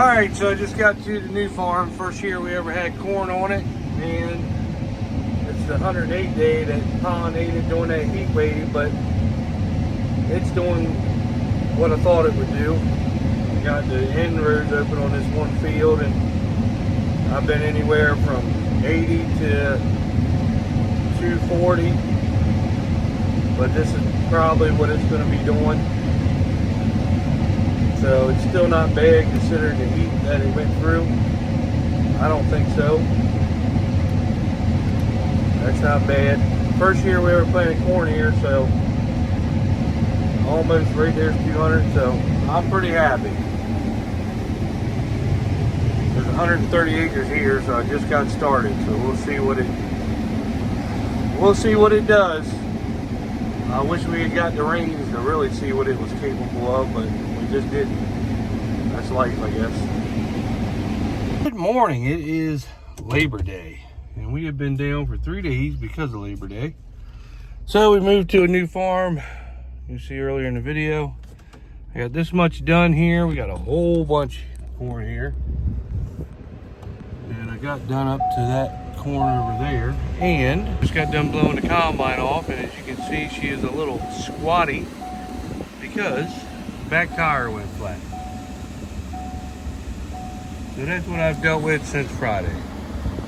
All right, so I just got to the new farm. First year we ever had corn on it, and it's the 108 day that pollinated during that heat wave, but it's doing what I thought it would do. I got the end rows open on this one field, and I've been anywhere from 80 to 240, but this is probably what it's going to be doing. So it's still not bad considering the heat that it went through. I don't think so. That's not bad. First year we ever planted corn here, so almost right there's 200, so I'm pretty happy. There's 130 acres here, so I just got started, so we'll see what it does. I wish we had got the rains to really see what it was capable of, but we just didn't. That's life, I guess. Good morning. It is Labor Day, and we have been down for 3 days because of Labor Day. So we moved to a new farm. You see earlier in the video, I got this much done here. We got a whole bunch of corn here, and I got done up to that corn over there, and just got done blowing the combine off, and as you can see, she is a little squatty because the back tire went flat. So that's what I've dealt with since Friday.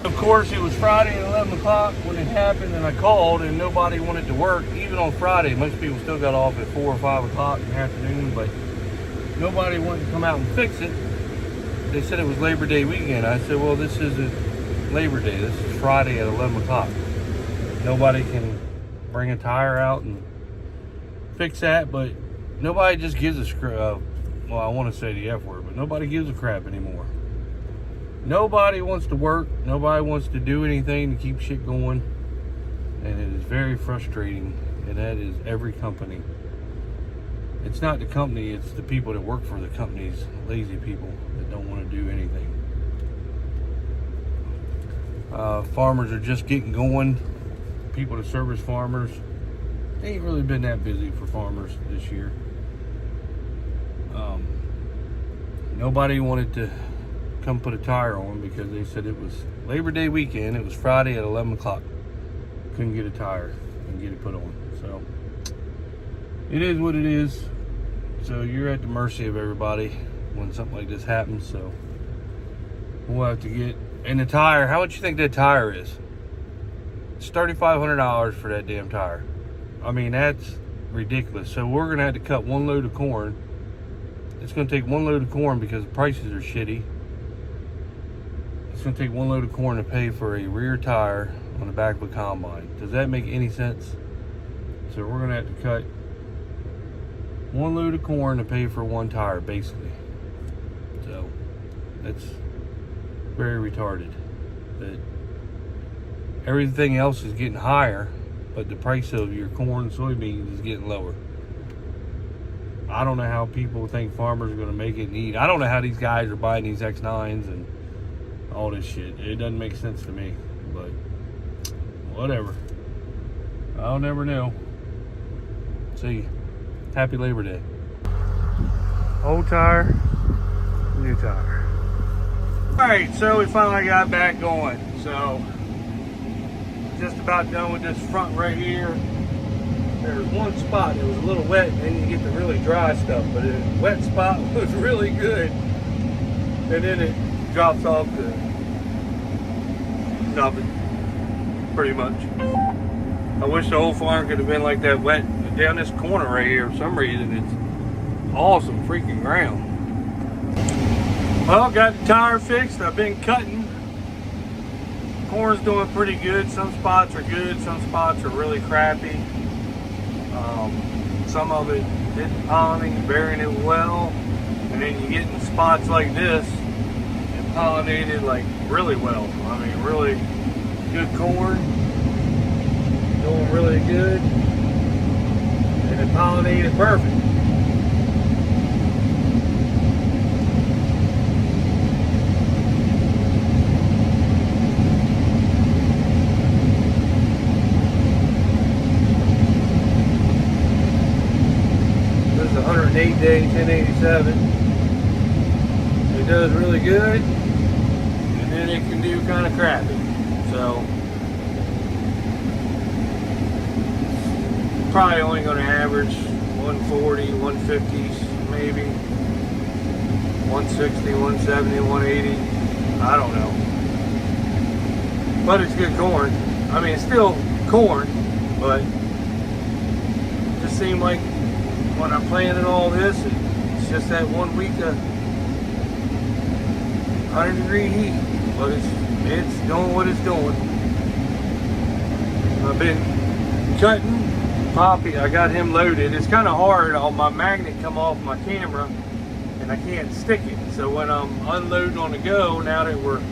Of course, it was Friday at 11 o'clock when it happened, and I called, and nobody wanted to work. Even on Friday, most people still got off at 4 or 5 o'clock in the afternoon, but nobody wanted to come out and fix it. They said it was Labor Day weekend. I said, well, this isn't Labor Day. This is Friday at 11 o'clock. Nobody can bring a tire out and fix that, but nobody just gives a crap. Well, I want to say the F word, but nobody gives a crap anymore. Nobody wants to work. Nobody wants to do anything to keep shit going, and it is very frustrating, and that is every company. It's not the company, it's the people that work for the companies, lazy people that don't want to do anything. Farmers are just getting going. People that service farmers, they ain't really been that busy for farmers this year. Nobody wanted to come put a tire on because they said it was Labor Day weekend. It was Friday at 11 o'clock. Couldn't get a tire and get it put on. So it is what it is. So you're at the mercy of everybody when something like this happens. So we'll have to get. And the tire, how much you think that tire is? It's $3,500 for that damn tire. I mean, that's ridiculous. So we're going to have to cut one load of corn. It's going to take one load of corn because the prices are shitty. It's going to take one load of corn to pay for a rear tire on the back of a combine. Does that make any sense? So we're going to have to cut one load of corn to pay for one tire, basically. So that's very retarded. That everything else is getting higher, but the price of your corn and soybeans is getting lower. I don't know how people think farmers are going to make it and eat. I don't know how these guys are buying these X9s and all this shit. It doesn't make sense to me, but whatever. I'll never know. See you. Happy Labor Day. Old tire, new tire. Alright, so we finally got back going. So, just about done with this front right here. There's one spot that was a little wet, and then you get the really dry stuff. But the wet spot was really good. And then it drops off to nothing, pretty much. I wish the whole farm could have been like that wet down this corner right here. For some reason, it's awesome freaking ground. Well, got the tire fixed. I've been cutting. Corn's doing pretty good. Some spots are good. Some spots are really crappy. Some of it didn't pollinate, bearing it well. And then you get in spots like this, it pollinated like really well. I mean, really good corn. Doing really good. And it pollinated perfect. This is 108 day, 1087. It does really good, and then it can do kind of crappy. So probably only going to average 140, 150s, maybe 160, 170, 180. I don't know. But it's good corn. I mean, it's still corn, but it just seemed like when I planted all this, it's just that 1 week of 100-degree heat. But it's doing what it's doing. I've been cutting Poppy. I got him loaded. It's kind of hard. All my magnet come off my camera, and I can't stick it. So when I'm unloading on the go, now that we're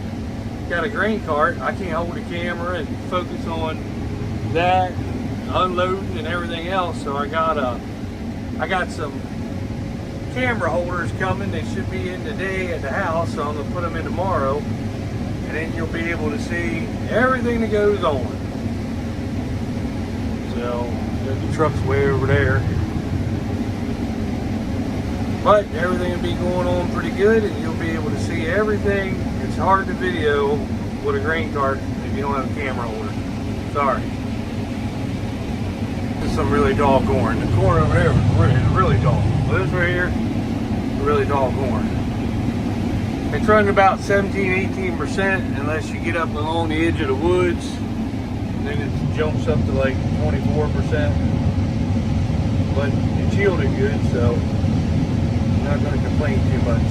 got a grain cart, I can't hold the camera and focus on that, unloading and everything else. So I got some camera holders coming. They should be in today at the house, so I'm gonna put them in tomorrow, and then you'll be able to see everything that goes on. So the truck's way over there. But everything will be going on pretty good, and you'll be able to see everything. It's hard to video with a grain cart if you don't have a camera holder. Sorry. This is some really tall corn. The corn over there is really tall. This right here, really tall corn. It's running about 17-18% unless you get up along the edge of the woods. And then it jumps up to like 24%. But it's yielded good, so I'm not going to complain too much.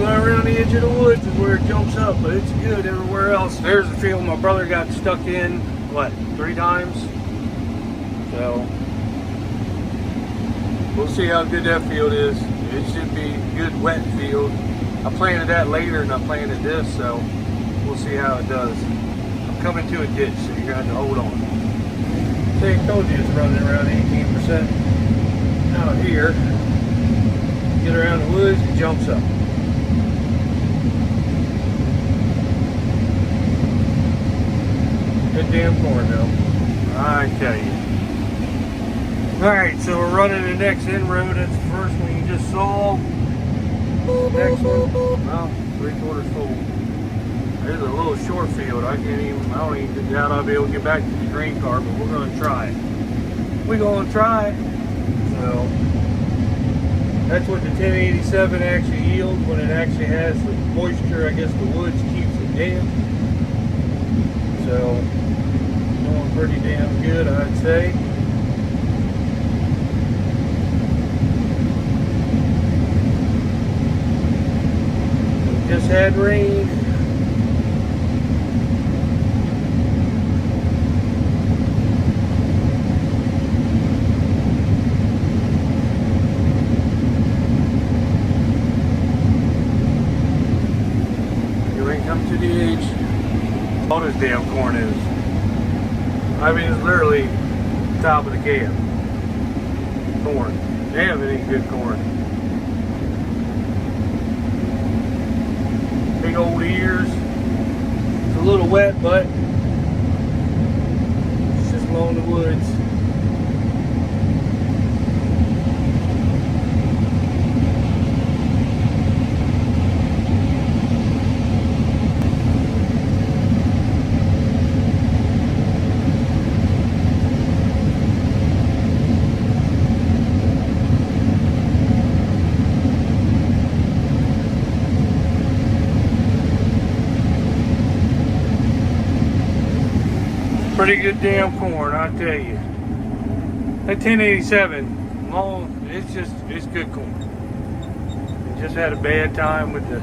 Around the edge of the woods is where it jumps up, but it's good everywhere else. There's the field my brother got stuck in, what, 3 times? So we'll see how good that field is. It should be a good wet field. I planted that later than I planted this, so we'll see how it does. I'm coming to a ditch, so you're gonna have to hold on. See, I told you it's running around 18% out here. Get around the woods, it jumps up. Good damn corn though, I tell you. Alright, so we're running the next inroad. That's the first one you just saw. Next one, well, 3/4 full. There's a little short field. I don't even doubt I'll be able to get back to the grain cart, but we're gonna try it. We're gonna try it. So that's what the 1087 actually yields when it actually has the moisture. I guess the woods keeps it damp. So doing pretty damn good, I'd say. We just had rain. Here we come to the edge. All this damn corn is. I mean, it's literally top of the cab. Corn. Damn, it ain't good corn. Big old ears. It's a little wet, but it's just along the woods. Pretty good damn corn, I tell you. That 1087, long, it's good corn. It just had a bad time with the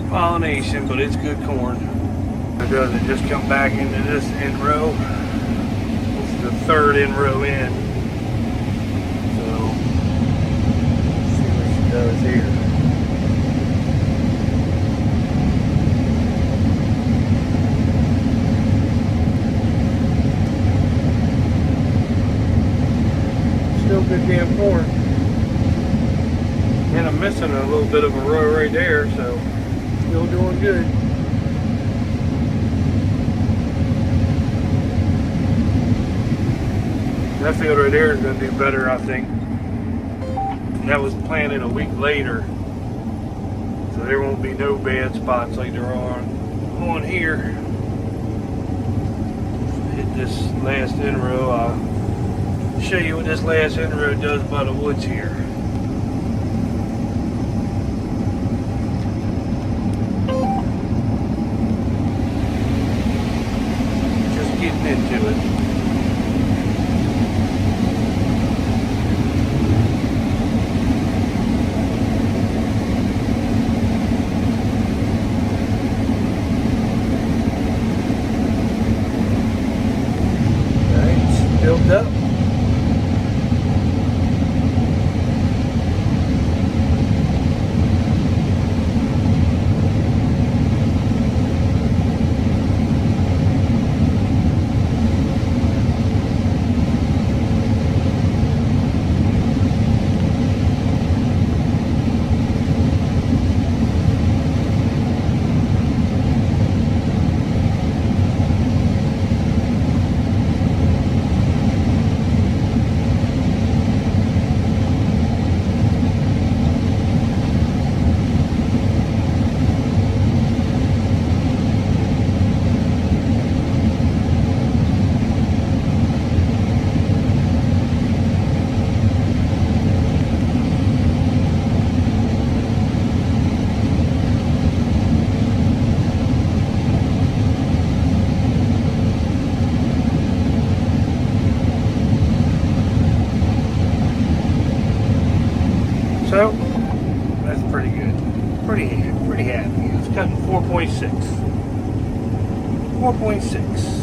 pollination, but it's good corn. It doesn't just come back into this end row. This is the 3rd end row in. So let's see what she does here. damn corn. And I'm missing a little bit of a row right there, so still doing good. That field right there is going to do better, I think. That was planted a week later, so there won't be no bad spots like there are on here. Hit this last in-row. I'll show you what this last in-row does by the woods here. Just getting into it. Built up. So that's pretty good. Pretty happy. It's cutting 4.6. 4.6.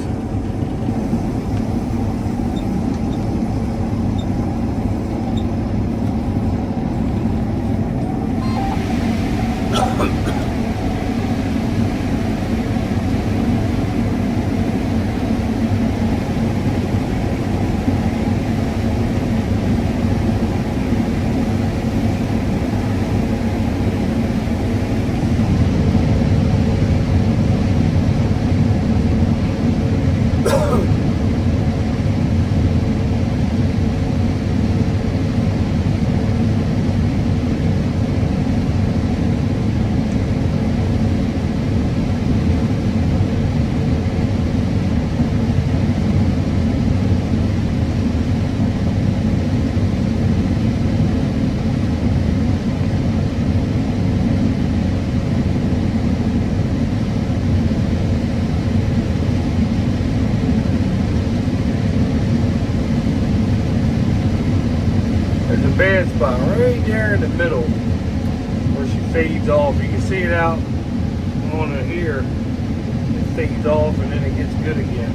There's a bad spot right there in the middle where she fades off. You can see it out on here. It fades off and then it gets good again.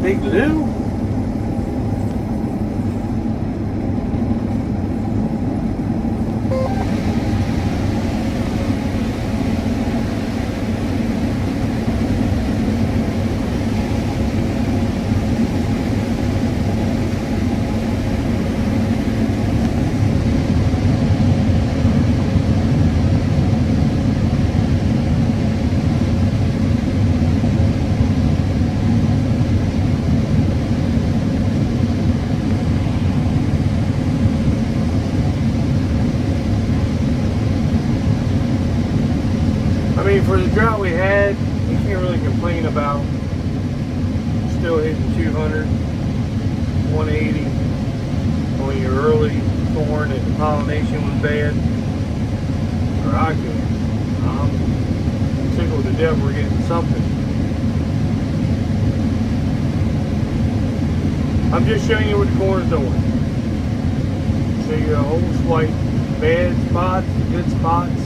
Big Lou. I mean, for the drought we had, you can't really complain about still hitting 200, 180 on your early corn and the pollination was bad. Or I could. I'm tickled to death we're getting something. I'm just showing you what the corn's doing. Show you a whole slight bad spots, good spots.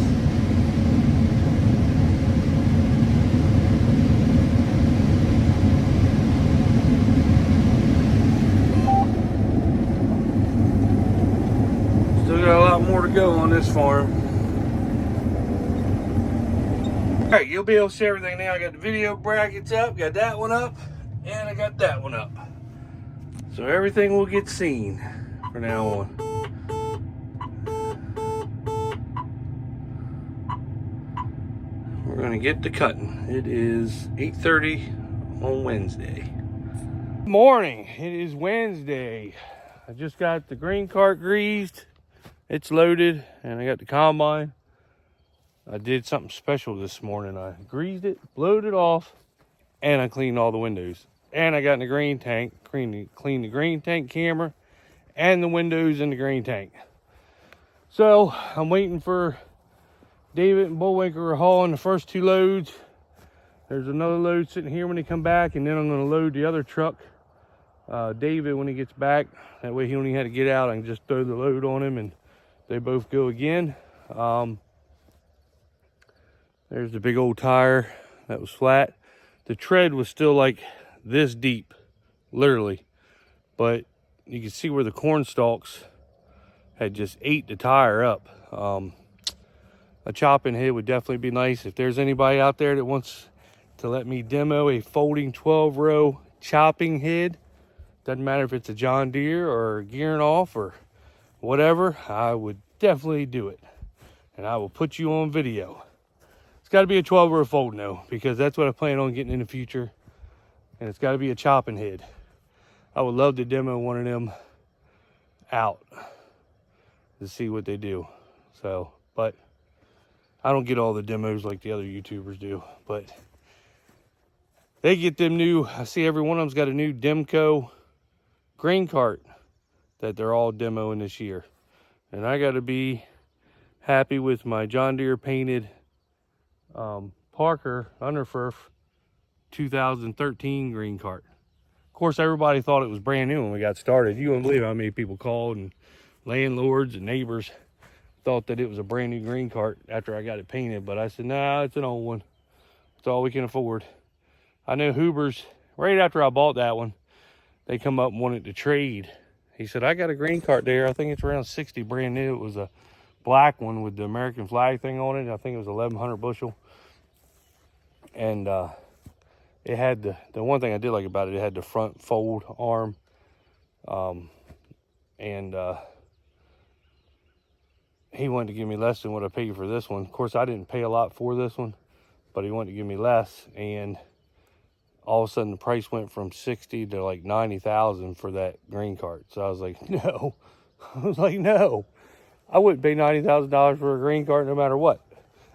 we go on this farm. All right, you'll be able to see everything now. I got the video brackets up, got that one up, and I got that one up. So everything will get seen from now on. We're gonna get to cutting. It is 8:30 on Wednesday. Morning, it is Wednesday. I just got the grain cart greased. It's loaded, and I got the combine. I did something special this morning. I greased it, blowed it off, and I cleaned all the windows. And I got in the grain tank, cleaned the grain tank camera and the windows in the grain tank. So I'm waiting for David and Bullwinkle hauling the first 2 loads. There's another load sitting here when they come back, and then I'm going to load the other truck. David, when he gets back, that way he don't even have to get out. I can just throw the load on him and they both go again. There's the big old tire that was flat. The tread was still like this deep, literally. But you can see where the corn stalks had just ate the tire up. A chopping head would definitely be nice. If there's anybody out there that wants to let me demo a folding 12-row chopping head, doesn't matter if it's a John Deere or gearing off or whatever, I would definitely do it. And I will put you on video. It's got to be a 12-row folding though, because that's what I plan on getting in the future. And it's got to be a chopping head. I would love to demo one of them out to see what they do. So, but I don't get all the demos like the other YouTubers do. But they get them new, I see every one of them's got a new Demco grain cart that they're all demoing this year. And I got to be happy with my John Deere painted Parker Underfurf 2013 green cart. Of course, everybody thought it was brand new when we got started. You wouldn't believe how many people called, and landlords and neighbors thought that it was a brand new green cart after I got it painted. But I said, nah, it's an old one. It's all we can afford. I know Huber's, right after I bought that one, they come up and wanted to trade. He said, I got a green cart there. I think it's around 60, brand new. It was a black one with the American flag thing on it. I think it was 1,100 bushel. And it had the one thing I did like about it, it had the front fold arm. He wanted to give me less than what I paid for this one. Of course, I didn't pay a lot for this one, but he wanted to give me less. And all of a sudden the price went from 60 to like 90,000 for that grain cart. So I was like, no. No. I wouldn't pay $90,000 for a grain cart no matter what.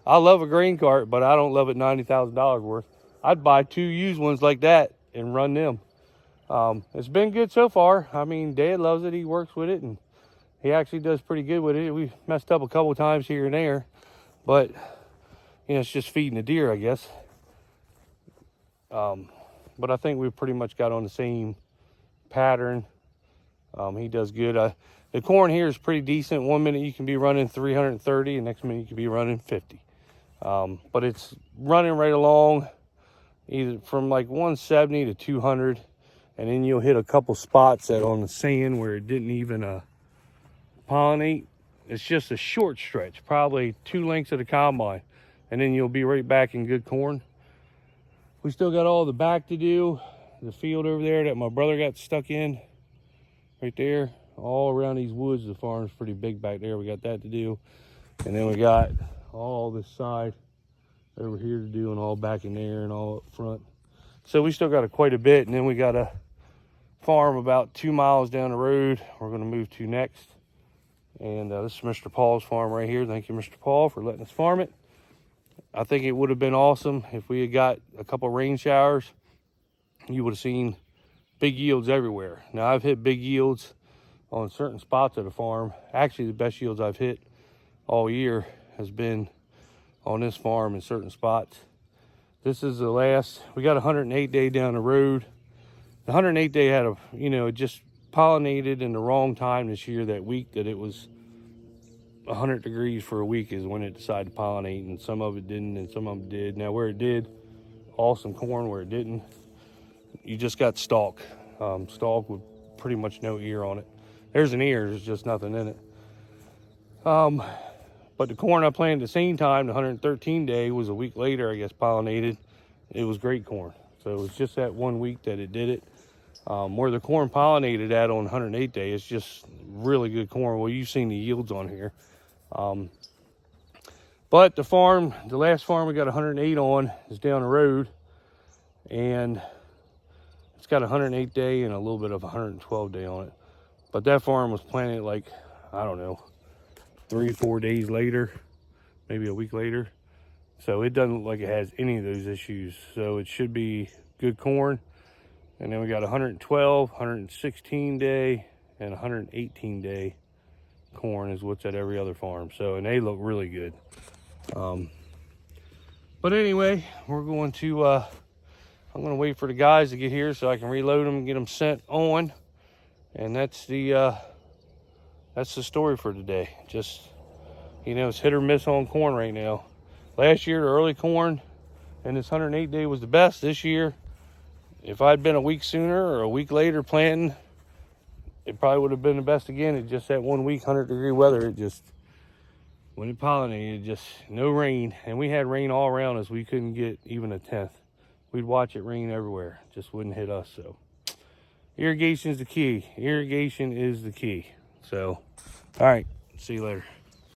I love a grain cart, but I don't love it $90,000 worth. I'd buy 2 used ones like that and run them. It's been good so far. I mean, Dad loves it. He works with it, and he actually does pretty good with it. We messed up a couple of times here and there, but you know, it's just feeding the deer, I guess. But I think we've pretty much got on the same pattern. He does good. The corn here is pretty decent. 1 minute you can be running 330, and next minute you can be running 50. But it's running right along, either from like 170 to 200, and then you'll hit a couple spots that on the sand where it didn't even pollinate. It's just a short stretch, probably 2 lengths of the combine, and then you'll be right back in good corn. We still got all the back to do. The field over there that my brother got stuck in, right there, all around these woods. The farm's pretty big back there. We got that to do, and then we got all this side over here to do, and all back in there and all up front. So we still got quite a bit, and then we got a farm about 2 miles down the road we're going to move to next. And this is Mr. Paul's farm right here. Thank you, Mr. Paul, for letting us farm it. I think it would have been awesome if we had got a couple rain showers. You would have seen big yields everywhere. Now, I've hit big yields on certain spots of the farm. Actually, the best yields I've hit all year has been on this farm in certain spots. This is the last, we got 108 day down the road. The 108 day had it just pollinated in the wrong time this year. That week that it was 100 degrees for a week is when it decided to pollinate, and some of it didn't and some of it did. Now where it did, awesome corn. Where it didn't, you just got stalk. Stalk with pretty much no ear on it. There's an ear, there's just nothing in it. But the corn I planted at the same time, the 113 day, was a week later, I guess, pollinated. It was great corn. So it was just that 1 week that it did it. Where the corn pollinated at on 108 day, it's just really good corn. Well, you've seen the yields on here. But the last farm we got 108 on is down the road, and it's got 108 day and a little bit of 112 day on it. But that farm was planted like, I don't know, 3-4 days later, maybe a week later. So it doesn't look like it has any of those issues. So it should be good corn. And then we got 112, 116 day, and 118 day corn is what's at every other farm. So, and they look really good. But anyway, we're going to, I'm going to wait for the guys to get here so I can reload them and get them sent on. And that's the story for today. Just, you know, it's hit or miss on corn right now. Last year, the early corn and this 108 day was the best. This year, if I'd been a week sooner or a week later planting, it probably would have been the best again. It just that 1 week, 100-degree weather, it just, when it pollinated, just no rain. And we had rain all around us. We couldn't get even a tenth. We'd watch it rain everywhere. It just wouldn't hit us. So irrigation is the key. Irrigation is the key. So, all right, see you later.